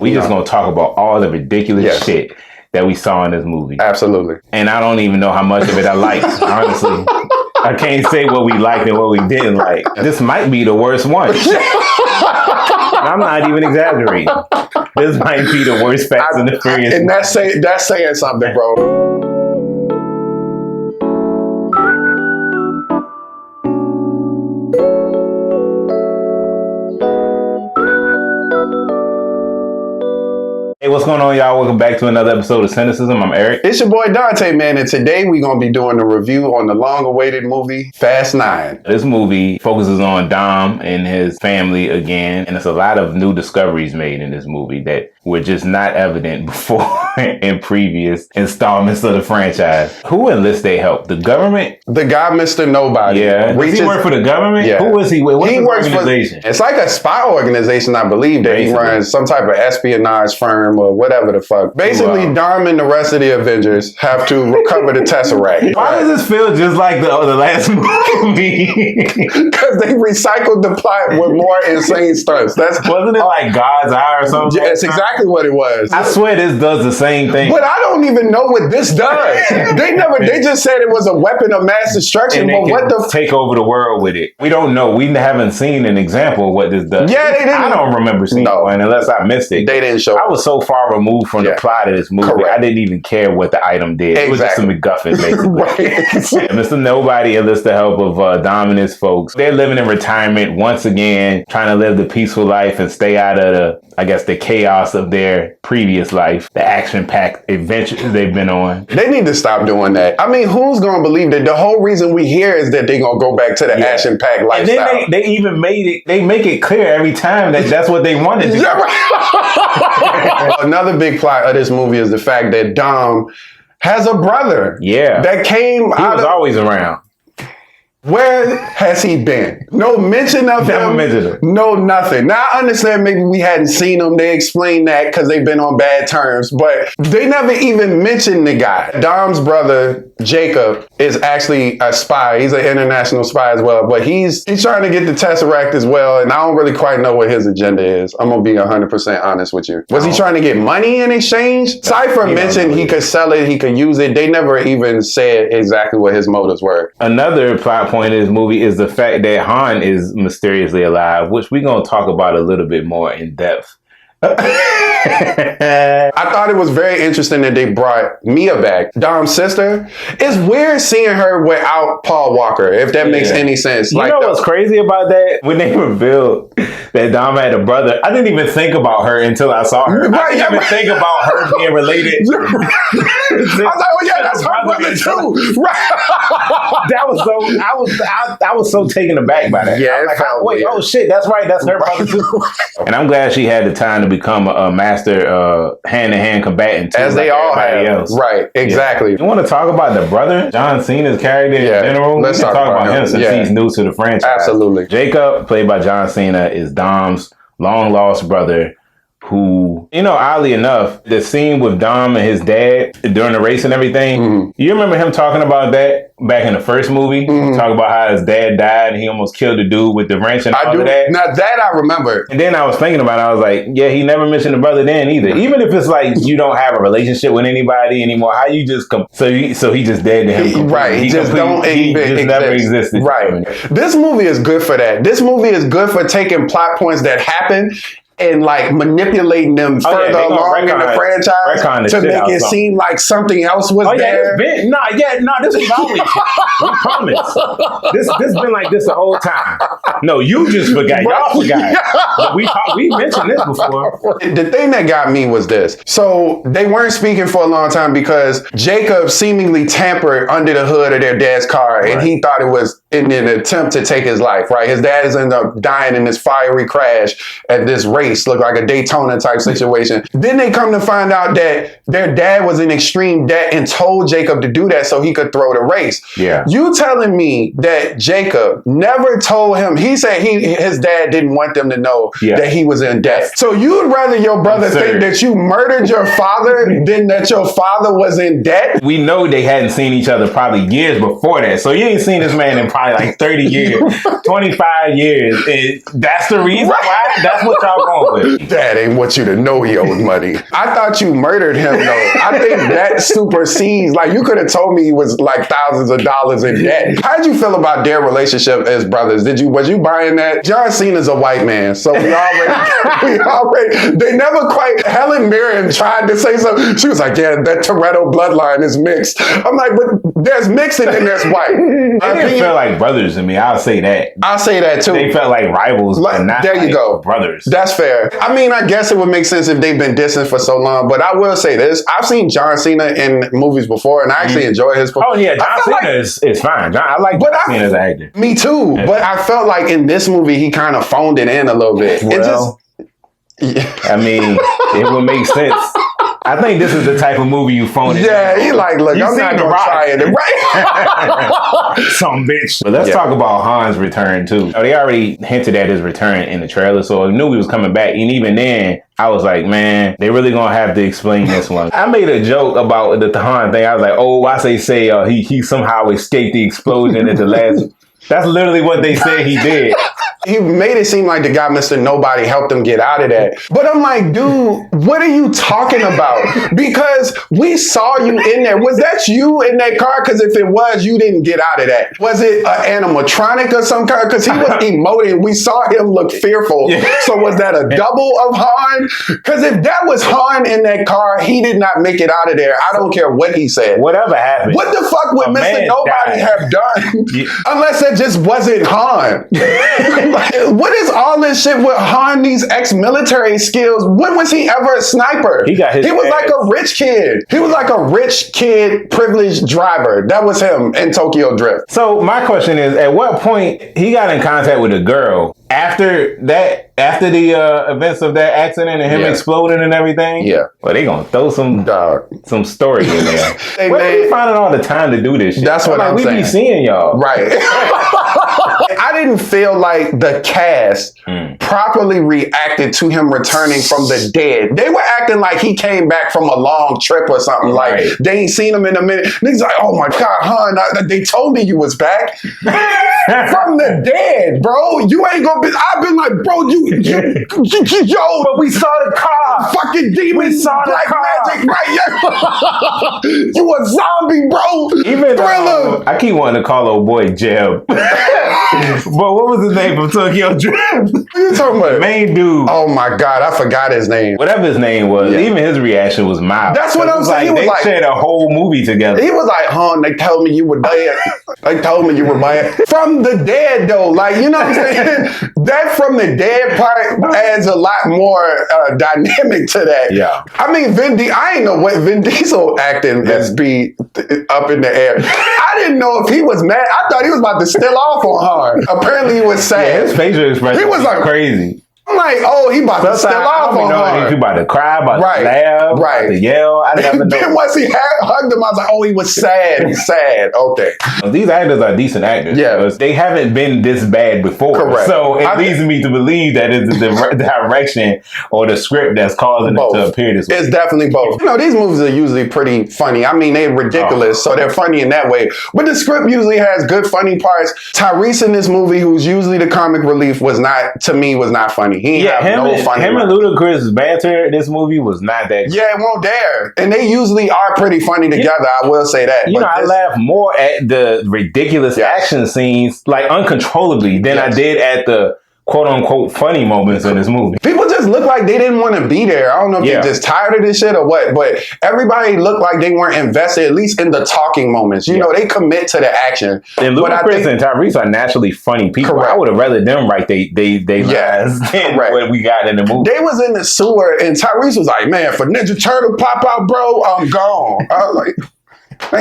We just gonna talk about all the ridiculous shit that we saw in this movie. Absolutely. And I don't even know how much of it I liked, honestly. I can't say what we liked and what we didn't like. This might be the worst one. I'm not even exaggerating. This might be the worst Fast and the Furious. And that's saying something, bro. Hey, what's going on, y'all? Welcome back to another episode of Cinecism. I'm Eric. It's your boy Dante, man, and today we're going to be doing a review on the long-awaited movie, Fast 9. This movie focuses on Dom and his family again, and there's a lot of new discoveries made in this movie that were just not evident before in previous installments of the franchise. Who enlists their help? The government? The guy, Mr. Nobody. Yeah. Does he work for the government? Yeah. Who is he with? What's he his works organization? It's like a spy organization, I believe, that he runs, some type of espionage firm or whatever the fuck. Basically, Dom and the rest of the Avengers have to recover the Tesseract. Why does this feel just like the last movie? Because they recycled the plot with more insane stunts. Wasn't it like God's Eye or something? Yeah, it's exactly what it was. I swear this does the same thing. But I don't even know what this does. They just said it was a weapon of mass destruction, and but what the take over the world with it. We don't know. We haven't seen an example of what this does. Yeah, they didn't. I don't remember seeing one unless I missed it. They didn't show. I was so far removed from the plot of this movie. Correct. I didn't even care what the item did. It was just a MacGuffin, basically. Mr. Nobody enlists the help of Dom and his folks. They're living in retirement once again, trying to live the peaceful life and stay out of the chaos of their previous life, the action-packed adventures they've been on. They need to stop doing that. I mean, who's going to believe that the whole reason we here is that they're going to go back to the action-packed lifestyle? And then they even they make it clear every time that that's what they wanted to do. Another big plot of this movie is the fact that Dom has a brother. Yeah. That came out of... He was always around. Where has he been? No mention of him. Never mentioned him. No nothing. Now, I understand maybe we hadn't seen him. They explained that because they've been on bad terms, but they never even mentioned the guy. Dom's brother, Jacob, is actually a spy. He's an international spy as well, but he's trying to get the Tesseract as well, and I don't really quite know what his agenda is. I'm going to be 100% honest with you. Was he trying to get money in exchange? Cypher mentioned he could sell it, he could use it. They never even said exactly what his motives were. Another plot point of this movie is the fact that Han is mysteriously alive, which we're going to talk about a little bit more in depth. I thought it was very interesting that they brought Mia back, Dom's sister. It's weird seeing her without Paul Walker, if that makes any sense. You know what's crazy about that? When they revealed that Dom had a brother, I didn't even think about her until I saw her. I didn't even think about her being related. I was like, oh yeah, that's her brother too. I was so taken aback by that. Yeah, wait, oh shit, that's right, that's her brother too. And I'm glad she had the time to become a master hand-to-hand combatant too, as they all have. Right, exactly. You want to talk about the brother, John Cena's character in general? Let's talk about him since he's new to the franchise. Absolutely. Jacob, played by John Cena, is Dom's long-lost brother who, oddly enough, the scene with Dom and his dad during the race and everything, you remember him talking about that back in the first movie? Talk about how his dad died and he almost killed the dude with the wrench and all of that. Now that I remember. And then I was thinking about it, I was like, yeah, he never mentioned the brother then either. Even if it's like you don't have a relationship with anybody anymore, how you just so he just dead to him completely. Right, he just never existed. Right. This movie is good for that. This movie is good for taking plot points that happen and like manipulating them further along in the franchise to make it seem like something else was there. This was always we promise. This been like this the whole time. No, you just forgot. Y'all forgot. But we mentioned this before. The thing that got me was this. So they weren't speaking for a long time because Jacob seemingly tampered under the hood of their dad's car, and he thought it was in an attempt to take his life. Right, his dad is ended up dying in this fiery crash at this race. Look like a Daytona type situation. Then they come to find out that their dad was in extreme debt and told Jacob to do that so he could throw the race. Yeah. You telling me that Jacob never told him, he said his dad didn't want them to know that he was in debt. So you'd rather your brother think that you murdered your father than that your father was in debt? We know they hadn't seen each other probably years before that. So you ain't seen this man in probably like 30 years, 25 years. And that's the reason why. That's what y'all going wrong with it? Dad ain't want you to know he owed money. I thought you murdered him, though. I think that supersedes. Like, you could have told me he was like thousands of dollars in debt. How'd you feel about their relationship as brothers? Was you buying that? John Cena's a white man, so we already, they never quite. Helen Mirren tried to say something. She was like, yeah, that Toretto bloodline is mixed. I'm like, but there's mixed and then there's white. They didn't feel like brothers to me. I'll say that. I'll say that too. They felt like rivals, but not there you go. Brothers. That's fair. I mean, I guess it would make sense if they've been distant for so long, but I will say this. I've seen John Cena in movies before, and I actually enjoy his performance. Oh, yeah, John Cena is fine. I like John Cena as an actor. Me too, but I felt like in this movie, he kind of phoned it in a little bit. Well, I mean, it would make sense. I think this is the type of movie you phone it. Yeah, he like, look, I'm not gonna try it. Right? Some bitch. But let's talk about Han's return too. They already hinted at his return in the trailer, so I knew he was coming back. And even then, I was like, man, they really gonna have to explain this one. I made a joke about the Han thing. I was like, oh, I say he somehow escaped the explosion at the last. That's literally what they said he did. He made it seem like the guy, Mr. Nobody, helped him get out of that. But I'm like, dude, what are you talking about? Because we saw you in there. Was that you in that car? Because if it was, you didn't get out of that. Was it an animatronic or some kind? Because he was emoting. We saw him look fearful. Yeah. So was that a double of Han? Because if that was Han in that car, he did not make it out of there. I don't care what he said. Whatever happened. What the fuck would Mr. Nobody have done? Yeah. Unless it just wasn't Han. What is all this shit with Han, these ex-military skills? When was he ever a sniper? He was like a rich kid. He was like a rich kid, privileged driver. That was him in Tokyo Drift. So my question is, at what point he got in contact with a girl after the events of that accident and him exploding and everything? Yeah. Well, they gonna throw some story in there. Where are you finding all the time to do this shit? That's what I'm saying. We be seeing y'all. Right. I didn't feel like the cast properly reacted to him returning from the dead. They were acting like he came back from a long trip or something. Right. Like, they ain't seen him in a minute. Niggas like, oh my God, Han, they told me you was back. From the dead, bro. You ain't gonna be, I've been like, bro, yo. But we saw the car. Fucking demon, saw black the car. magic, right? You a zombie, bro. Even Thriller. I keep wanting to call old boy Jeb. But what was his name from Tokyo Drift? What are you talking about? Main dude. Oh my God, I forgot his name. Whatever his name was, even his reaction was mild. That's what I'm saying. They shared a whole movie together. He was like, Han, they told me you were dead. They told me you were bad. From the dead, though. Like, you know what I'm saying? That from the dead part adds a lot more dynamic to that. Yeah. I mean, I ain't know what Vin Diesel acting has be up in the air. I didn't know if he was mad. I thought he was about to steal off on Han. Apparently he was sad. Yeah, his facial expression he was like crazy. I'm like, oh, he about to steal off on Han. If he about to cry, about to laugh, about to yell. I never know. Then once he hugged him, I was like, oh, he was sad. He's sad. Okay. These actors are decent actors. Yeah. They haven't been this bad before. Correct. So it leads me to believe that it's the direction or the script that's causing it to appear this way. It's definitely both. You know, these movies are usually pretty funny. I mean, they're ridiculous, so they're funny in that way. But the script usually has good, funny parts. Tyrese in this movie, who's usually the comic relief, was not funny. He had no funny. Him and Ludacris' banter in this movie was not that good. Yeah, it won't dare. And they usually are pretty funny together, I will say that. You know, I laugh more at the ridiculous action scenes, like uncontrollably, than I did at the quote-unquote funny moments in this movie. People just look like they didn't want to be there. I don't know if they're just tired of this shit or what, but everybody looked like they weren't invested, at least in the talking moments. You know, they commit to the action. And Ludacris and Tyrese are naturally funny people. Correct. I would have rather them write they lies than what we got in the movie. They was in the sewer and Tyrese was like, man, for Ninja Turtle pop out, bro, I'm gone. I was like,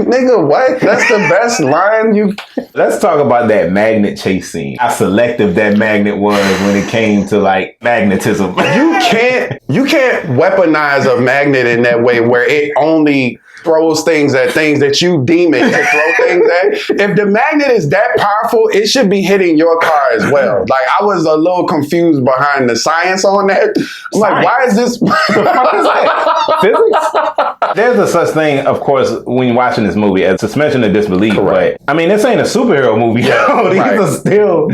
nigga, what? That's the best line you... Let's talk about that magnet chase scene. How selective that magnet was when it came to, like, magnetism. You can't weaponize a magnet in that way where it only throws things that you deem it to throw things at. If the magnet is that powerful, it should be hitting your car as well. Like, I was a little confused behind the science on that. I'm like, why is this... Physics? There's a such thing, of course, when you're watching this movie as suspension of disbelief. Correct. But I mean, this ain't a superhero movie.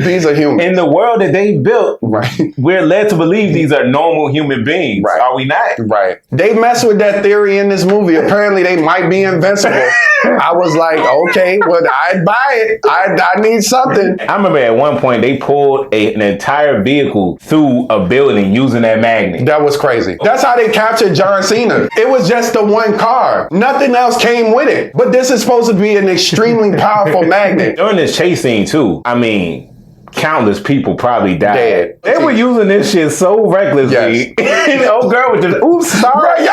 These are humans. In the world that they built, we're led to believe these are normal human beings. Right. Are we not? Right. They mess with that theory in this movie. Apparently, they might be invincible. I was like, okay, well, I'd buy it. I need something. I remember at one point they pulled an entire vehicle through a building using that magnet. That was crazy. That's how they captured John Cena. It was just the one car. Nothing else came with it. But this is supposed to be an extremely powerful magnet. During this chase scene too, I mean, countless people probably died. Dead. They were using this shit so recklessly. Yes. Old girl with the oops, sorry.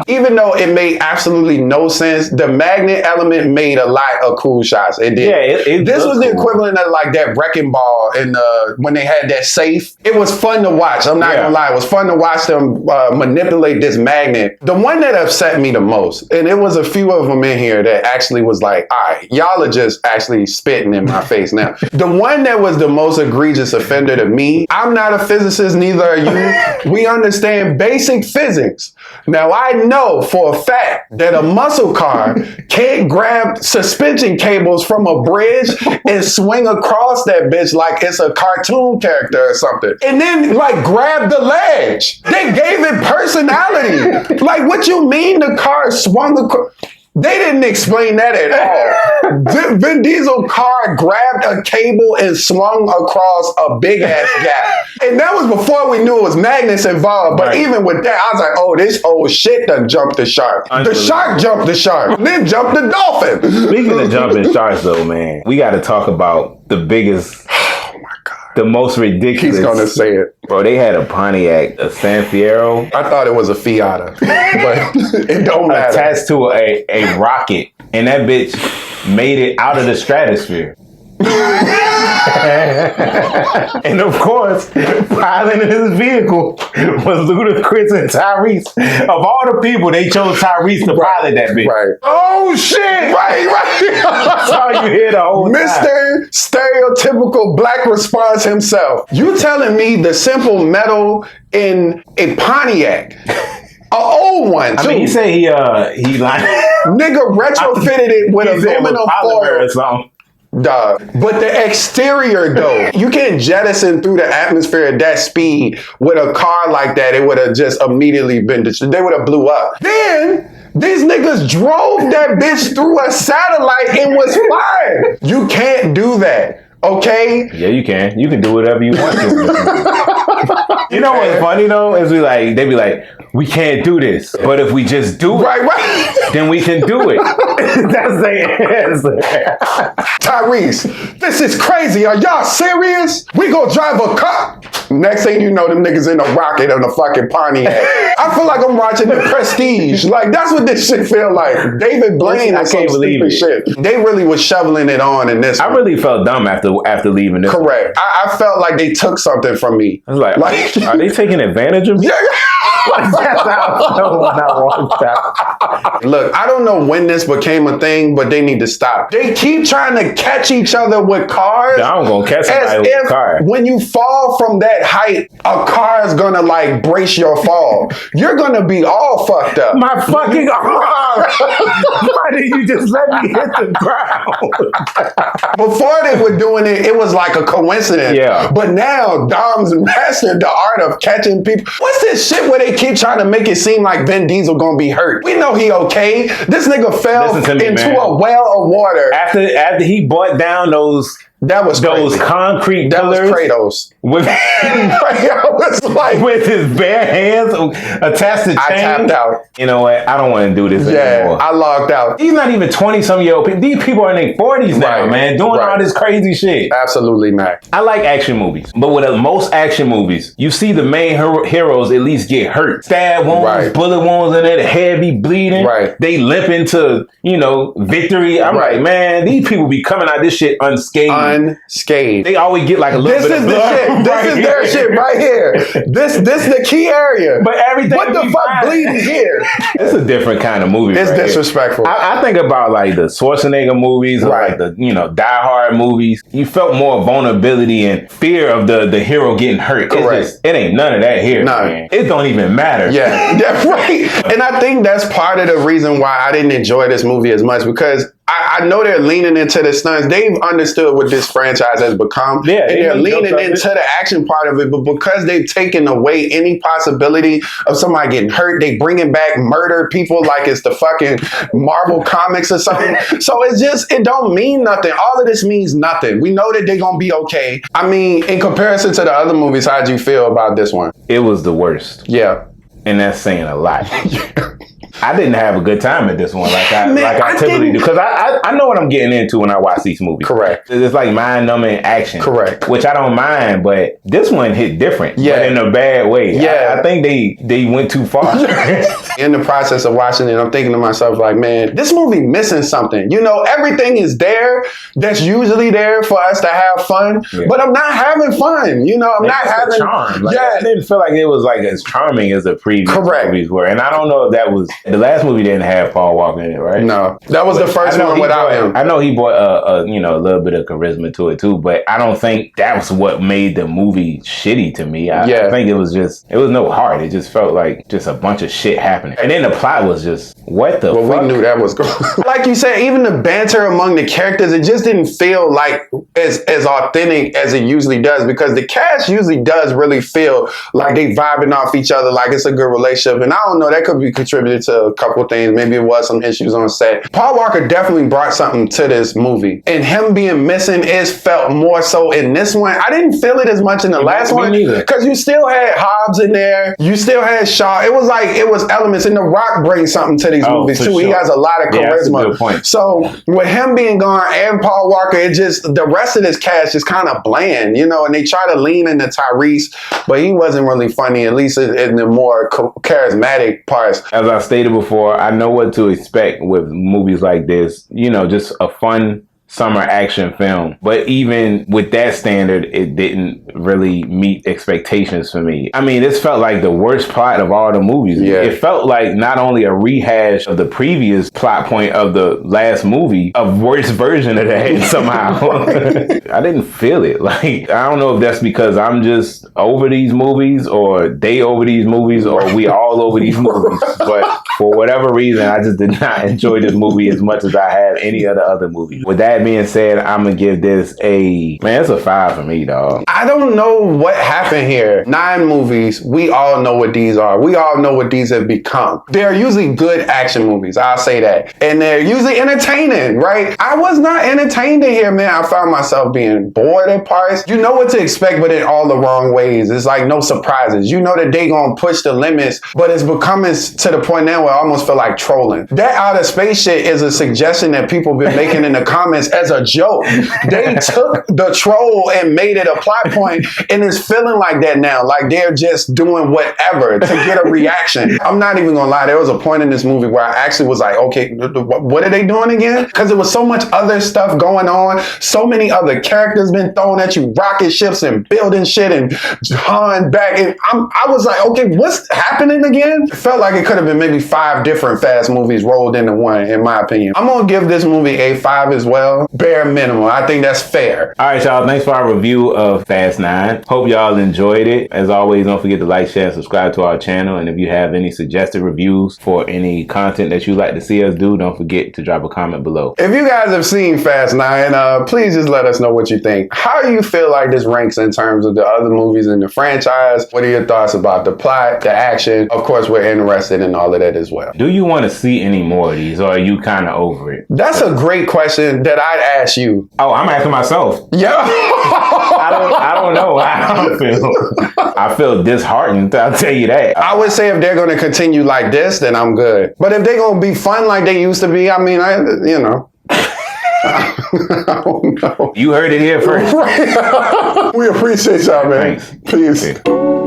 Even though it made absolutely no sense, the magnet element made a lot of cool shots. It did. Yeah, this was the equivalent of like that wrecking ball in when they had that safe. It was fun to watch. I'm not gonna lie. It was fun to watch them manipulate this magnet. The one that upset me the most, and it was a few of them in here that actually was like, all right, y'all are just actually spitting in my face now. The one that was the most egregious offender to me, I'm not a physicist, neither are you. We understand basic physics. Now, I know for a fact that a muscle car can't grab suspension cables from a bridge and swing across that bitch like it's a cartoon character or something. And then, like, grab the ledge. They gave it personality. Like, what you mean the car swung across? They didn't explain that at all. Vin Diesel car grabbed a cable and swung across a big ass gap. And that was before we knew it was magnets involved. But even with that, I was like, oh, this whole shit done jumped the shark. The shark jumped the shark. Then jumped the dolphin. Speaking of jumping sharks though, man, we got to talk about the biggest... The most ridiculous. He's gonna say it. Bro, they had a Pontiac, a San Fierro. I thought it was a Fiat, but it don't matter. Attached to a rocket, and that bitch made it out of the stratosphere. And of course, piloting his vehicle was Ludacris and Tyrese. Of all the people, they chose Tyrese to pilot that bitch. Right. Oh shit! Right. That's all you hear the whole time. Mr. Stereotypical black response himself. You telling me the simple metal in a Pontiac? An old one, too. I mean, he said he like nigga retrofitted it with aluminum foil or something. Dog. But the exterior though, you can't jettison through the atmosphere at that speed with a car like that. It would have just immediately been they would have blew up. Then these niggas drove that bitch through a satellite and was fine. You can't do that. Okay? Yeah, you can. You can do whatever you want to. You know what's funny though? Is they be like, we can't do this. But if we just do it, then we can do it. That's the answer. Tyrese, this is crazy. Are y'all serious? We gonna drive a car. Next thing you know, them niggas in a rocket on a fucking Pontiac. I feel like I'm watching The Prestige. Like, that's what this shit feel like. David Blaine or some stupid shit. They really was shoveling it on in this I really felt dumb after leaving this. Correct. I felt like they took something from me. I was like are they taking advantage of me? That's how I felt when I walked out. Look, I don't know when this became a thing, but they need to stop. They keep trying to catch each other with cars. I'm gonna catch somebody with a car. When you fall from that height, a car is gonna like brace your fall. You're gonna be all fucked up. My fucking arm! Why did you just let me hit the ground? Before they were doing it, it was like a coincidence. Yeah. But now Dom's mastered the art of catching people. What's this shit where they keep trying to make it seem like Vin Diesel gonna be hurt? We know he okay. This nigga fell into a well of water. After he bought down those concrete pillars. That was Kratos. With his bare hands attached to chains. I tapped out. You know what? I don't want to do this anymore. I logged out. He's not even 20-some-year-old people. These people are in their 40s now, man, doing all this crazy shit. Absolutely not. I like action movies, but with most action movies, you see the main heroes at least get hurt. Stab wounds, bullet wounds in it, the head be bleeding. They limp into, victory. I'm like, man, these people be coming out this shit unscathed. unscathed. They always get like a little bit of blood. This is their shit right here. This is the key area. But everything. What the fuck bleeding here? It's a different kind of movie. It's disrespectful. I think about like the Schwarzenegger movies, or like the Die Hard movies. You felt more vulnerability and fear of the hero getting hurt. Correct. It ain't none of that here. Man. It don't even matter. Yeah, right. And I think that's part of the reason why I didn't enjoy this movie as much, because I know they're leaning into the stunts. They've understood what this franchise has become. Yeah, and they're leaning into the action part of it. But because they've taken away any possibility of somebody getting hurt, they bringing back murdered people like it's the fucking Marvel comics or something. So it don't mean nothing. All of this means nothing. We know that they're going to be okay. I mean, in comparison to the other movies, how'd you feel about this one? It was the worst. Yeah. And that's saying a lot. I didn't have a good time at this one, like I typically do, because I know what I'm getting into when I watch these movies. Correct. It's like mind-numbing action. Correct. Which I don't mind, but this one hit different. Yeah. But in a bad way. Yeah. I think they went too far. In the process of watching it, I'm thinking to myself, like, man, this movie missing something. You know, everything is there that's usually there for us to have fun, but I'm not having fun. You know, I'm not having charm. Like, I didn't feel like it was like as charming as the previous movies were, and I don't know if that was. The last movie didn't have Paul Walker in it, right? No, that was the first one without him. I know he brought a little bit of charisma to it too, but I don't think that was what made the movie shitty to me. I think it was no heart. It just felt like just a bunch of shit happening, and then the plot was just what the fuck. We knew that was going. Like you said, even the banter among the characters, it just didn't feel like as authentic as it usually does, because the cast usually does really feel like they vibing off each other, like it's a good relationship. And I don't know, that could be contributed to a couple of things. Maybe it was some issues on set. Paul Walker definitely brought something to this movie, and him being missing is felt more so in this one. I didn't feel it as much in the last one, because you still had Hobbs in there, you still had Shaw. It was elements, and The Rock brings something to these movies too. Sure. He has a lot of charisma. That's a good point. So with him being gone and Paul Walker, it just, the rest of this cast is kind of bland, you know, and they try to lean into Tyrese, but he wasn't really funny, at least in the more charismatic parts. As I stated before, I know what to expect with movies like this. You know, just a fun summer action film. But even with that standard, it didn't really meet expectations for me. I mean, this felt like the worst plot of all the movies. Yeah. It felt like not only a rehash of the previous plot point of the last movie, a worse version of that somehow. I didn't feel it. Like, I don't know if that's because I'm just over these movies, or they over these movies, or we all over these movies. But for whatever reason, I just did not enjoy this movie as much as I have any of the other movies. With that being said, I'm gonna give this it's a 5 for me, dog. I don't know what happened here. 9 movies, we all know what these are. We all know what these have become. They're usually good action movies, I'll say that. And they're usually entertaining, right? I was not entertained in here, man. I found myself being bored at parts. You know what to expect, but in all the wrong ways. It's like no surprises. You know that they gonna push the limits, but it's becoming to the point now where I almost feel like trolling. That outer space shit is a suggestion that people been making in the comments as a joke. They took the troll and made it a plot point, and it's feeling like that now. Like they're just doing whatever to get a reaction. I'm not even gonna lie. There was a point in this movie where I actually was like, okay, what are they doing again? Because there was so much other stuff going on. So many other characters been thrown at you, rocket ships and building shit and Han back. And I was like, okay, what's happening again? It felt like it could have been maybe 5 different Fast movies rolled into one, in my opinion. I'm gonna give this movie a 5 as well. Bare minimum. I think that's fair. All right, y'all. Thanks for our review of Fast 9. Hope y'all enjoyed it. As always, don't forget to like, share, and subscribe to our channel. And if you have any suggested reviews for any content that you'd like to see us do, don't forget to drop a comment below. If you guys have seen Fast 9, please just let us know what you think. How do you feel like this ranks in terms of the other movies in the franchise? What are your thoughts about the plot, the action? Of course, we're interested in all of that as well. Do you want to see any more of these, or are you kind of over it? That's a great question that I'd ask you. Oh, I'm asking myself. Yeah. I don't know how I feel. I feel disheartened, I'll tell you that. I would say if they're going to continue like this, then I'm good. But if they're going to be fun like they used to be, I mean, you know. I don't know. You heard it here first. We appreciate y'all, man. Thanks. Peace.